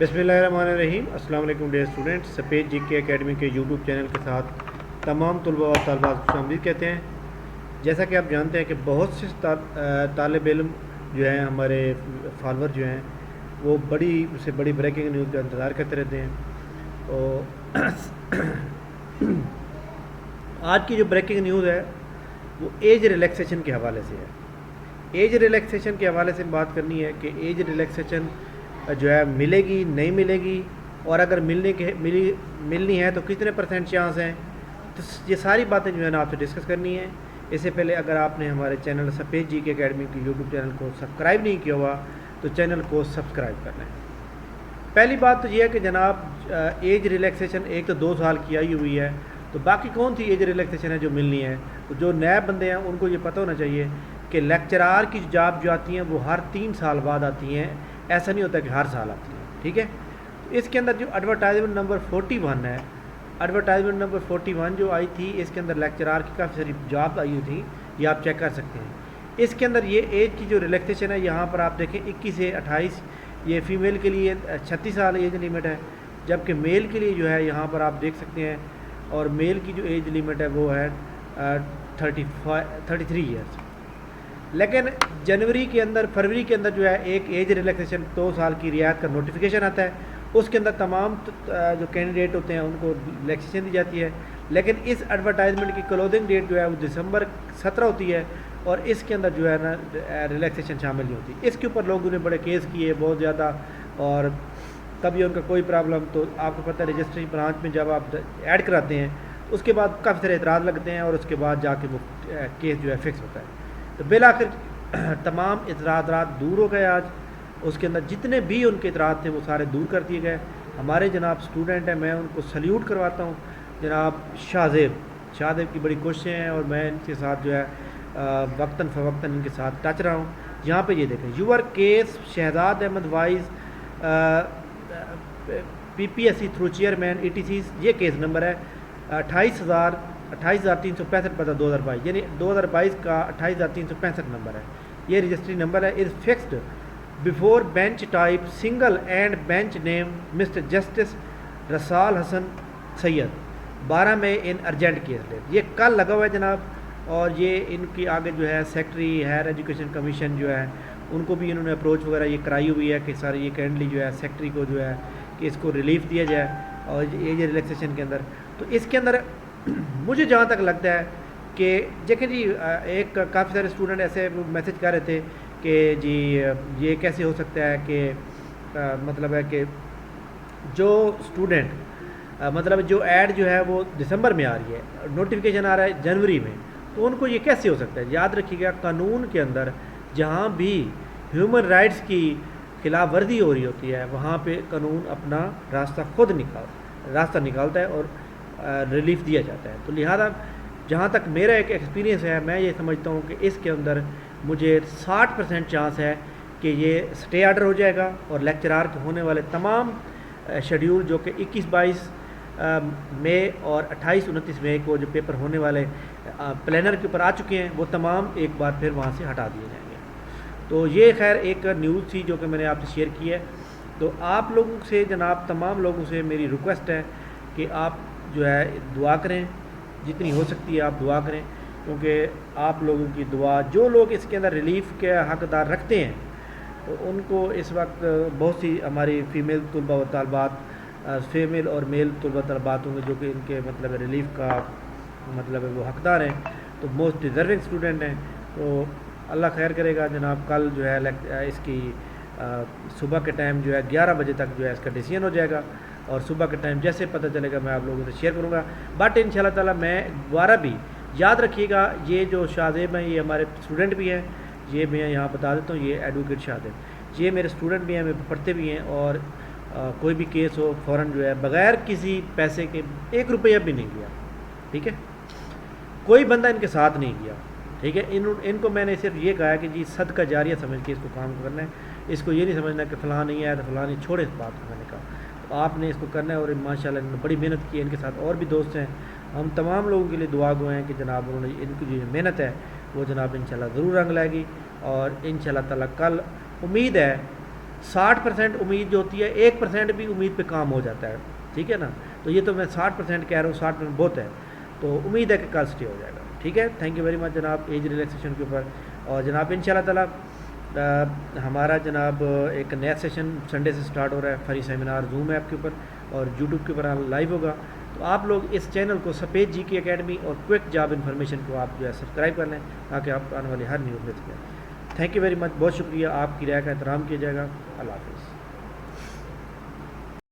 बिस्मिल्लाहिर्रहमानिर्रहीम। अस्सलाम वालेकुम डियर स्टूडेंट्स। सफ़ेद जी के एकेडमी के यूट्यूब चैनल के साथ तमाम तलबा और तालिबात को खुशामदीद कहते हैं। जैसा कि आप जानते हैं कि बहुत से तालिब इल्म जो हैं, हमारे फॉलोअर जो हैं, वो बड़ी से बड़ी ब्रेकिंग न्यूज़ का इंतज़ार करते रहते हैं। तो आज की जो ब्रेकिंग न्यूज़ है वो एज रिलैक्सेशन के हवाले से है। एज रिलैक्सेशन के हवाले से बात करनी है कि एज रिलैक्सेशन जो है मिलेगी नहीं मिलेगी, और अगर मिलनी है तो कितने % चांस हैं। तो ये सारी बातें जो है ना आपसे डिस्कस करनी है। इससे पहले अगर आपने हमारे चैनल सफ़ेद जी के एकेडमी के यूट्यूब चैनल को सब्सक्राइब नहीं किया हुआ तो चैनल को सब्सक्राइब करना है। पहली बात तो ये है कि जनाब एज रिलैक्सेशन एक तो 2 साल की आई हुई है, तो बाकी कौन सी एज रिलैक्सेशन है जो मिलनी है। तो जो नए बंदे हैं उनको ये पता होना चाहिए कि लेक्चरार की जॉब जो आती हैं वो हर 3 साल बाद आती हैं, ऐसा नहीं होता कि हर साल आती हैं। ठीक है, तो इसके अंदर जो एडवर्टाइजमेंट नंबर 41 है, एडवर्टाइजमेंट नंबर 41 जो आई थी, इसके अंदर लेक्चरार की काफ़ी सारी जॉब आई हुई थी, ये आप चेक कर सकते हैं। इसके अंदर ये एज की जो रिलैक्सेशन है, यहाँ पर आप देखें 21 से 28, ये फ़ीमेल के लिए 36 साल एज लिमिट है, जबकि मेल के लिए जो है यहाँ पर आप देख सकते हैं, और मेल की जो एज लिमिट है वो है 33 ईयर्स। लेकिन जनवरी के अंदर, फरवरी के अंदर जो है एक एज रिलैक्सेशन 2 साल की रियायत का नोटिफिकेशन आता है। उसके अंदर तमाम जो कैंडिडेट होते हैं उनको रिलैक्सेशन दी जाती है। लेकिन इस एडवर्टाइजमेंट की क्लोजिंग डेट जो है वो दिसंबर 17 होती है, और इसके अंदर जो है ना रिलैक्सेशन शामिल नहीं होती। इसके ऊपर लोगों ने बड़े केस किए बहुत ज़्यादा, और कभी उनका कोई प्रॉब्लम, तो आपको पता है रजिस्ट्री ब्रांच में जब आप ऐड कराते हैं उसके बाद काफ़ी सारे एतराज़ लगते हैं, और उसके बाद जाके वो केस जो है फिक्स होता है। तो बिल आखिर तमाम एतराज़ात दूर हो गए। आज उसके अंदर जितने भी उनके एतराज़ थे वो सारे दूर कर दिए गए। हमारे जनाब स्टूडेंट हैं, मैं उनको सल्यूट करवाता हूँ। जनाब शाहज़ेब की बड़ी कोशिशें हैं, और मैं इनके साथ जो है वक्तन फ़वक्तन इनके साथ टच रहा हूँ। यहाँ पे ये देखें, यूर केस शहजाद अहमद वाइज PPSC थ्रू चेयरमैन ETC, ये केस नंबर है 28,365 पता 2022, यानी 2022 का 28,365 नंबर है। ये रजिस्ट्री नंबर है। Is fixed before bench type single and bench name mister justice Rasal Hasan Syed 12 में इन अर्जेंट केस ले। ये कल लगा हुआ है जनाब, और ये इनकी आगे जो है सेक्रेटरी हायर एजुकेशन कमीशन जो है उनको भी इन्होंने अप्रोच वगैरह ये कराई हुई है कि सर ये कैंडली जो है सेक्रेटरी को जो है कि इसको रिलीफ दिया जाए, और ये रिलैक्सेशन के अंदर। तो इसके अंदर मुझे जहाँ तक लगता है कि देखें जी, एक काफ़ी सारे स्टूडेंट ऐसे मैसेज कर रहे थे कि जी ये कैसे हो सकता है कि मतलब है कि जो स्टूडेंट मतलब जो ऐड जो है वो दिसंबर में आ रही है, नोटिफिकेशन आ रहा है जनवरी में, तो उनको ये कैसे हो सकता है। याद रखिएगा, कानून के अंदर जहाँ भी ह्यूमन राइट्स की खिलाफ वर्जी हो रही होती है वहाँ पे कानून अपना रास्ता निकालता है और रिलीफ दिया जाता है। तो लिहाजा जहाँ तक मेरा एक एक्सपीरियंस है, मैं ये समझता हूँ कि इसके अंदर मुझे 60% चांस है कि ये स्टे आर्डर हो जाएगा, और लेक्चरार के होने वाले तमाम शेड्यूल जो कि 21-22 मई और 28-29 मई को जो पेपर होने वाले प्लानर के ऊपर आ चुके हैं, वो तमाम एक बार फिर वहाँ से हटा दिए जाएंगे। तो ये खैर एक न्यूज़ थी जो कि मैंने आपसे शेयर की है। तो आप लोगों से जनाब, तमाम लोगों से मेरी रिक्वेस्ट है कि आप जो है दुआ करें, जितनी हो सकती है आप दुआ करें, क्योंकि आप लोगों की दुआ, जो लोग इसके अंदर रिलीफ के हकदार रखते हैं तो उनको इस वक्त बहुत सी हमारी फ़ीमेल तलबा व तालबात, फीमेल और मेल तलबा तलबात होंगे जो कि इनके मतलब रिलीफ का मतलब वो हकदार हैं, तो मोस्ट डिज़र्विंग स्टूडेंट हैं। तो अल्लाह खैर करेगा जनाब। कल जो है इसकी सुबह के टाइम जो है 11 बजे तक जो है इसका डिसीजन हो जाएगा, और सुबह के टाइम जैसे पता चलेगा मैं आप लोगों से शेयर करूँगा। बट इंशाल्लाह ताला मैं दोबारा भी याद रखिएगा, ये जो शाहज़ेब हैं ये हमारे स्टूडेंट भी हैं, ये मैं यहाँ बता देता हूँ, ये एडवोकेट शाहज़ेब, ये मेरे स्टूडेंट भी हैं, मेरे पढ़ते भी हैं, और कोई भी केस हो फ़ौरन जो है बग़ैर किसी पैसे के 1 रुपया भी नहीं लिया। ठीक है, कोई बंदा इनके साथ नहीं किया। ठीक है, इनको मैंने सिर्फ ये कहा है कि जी सदका जारिया समझ के इसको काम करना है, इसको ये नहीं समझना कि फ़लाँ नहीं आया तो फ़लाँ नहीं, छोड़े इस बात को। मैंने कहा तो आपने इसको करना है, और माशाल्लाह इन्होंने बड़ी मेहनत की है। इनके साथ और भी दोस्त हैं, हम तमाम लोगों के लिए दुआ गो हैं कि जनाब उन्होंने इनकी जो मेहनत है वो जनाब इंशाल्लाह ज़रूर रंग लाएगी, और इंशाल्लाह ताला कल उम्मीद है 60% امید جو ہوتی ہے 1% بھی امید پہ کام ہو جاتا ہے. ٹھیک ہے نا, تو یہ تو میں 60% کہہ رہا ہوں, 60% بہت ہے, تو امید ہے کہ کل اسٹے ہو جائے گا. ٹھیک ہے, تھینک یو ویری مچ جناب ایج ریلیکسیشن کے اوپر. اور جناب ان شاء اللہ تعالیٰ ہمارا جناب ایک نیا سیشن سنڈے سے سٹارٹ ہو رہا ہے, فری سیمینار زوم ایپ کے اوپر اور یوٹیوب کے اوپر لائیو ہوگا. تو آپ لوگ اس چینل کو سفید جی کی اکیڈمی اور کوئک جاب انفارمیشن کو آپ جو ہے سبسکرائب کر لیں تاکہ آپ کو آنے والی ہر نیوز مل سکے. تھینک یو ویری مچ, بہت شکریہ, آپ کی رائے کا احترام کیا جائے گا. اللہ حافظ.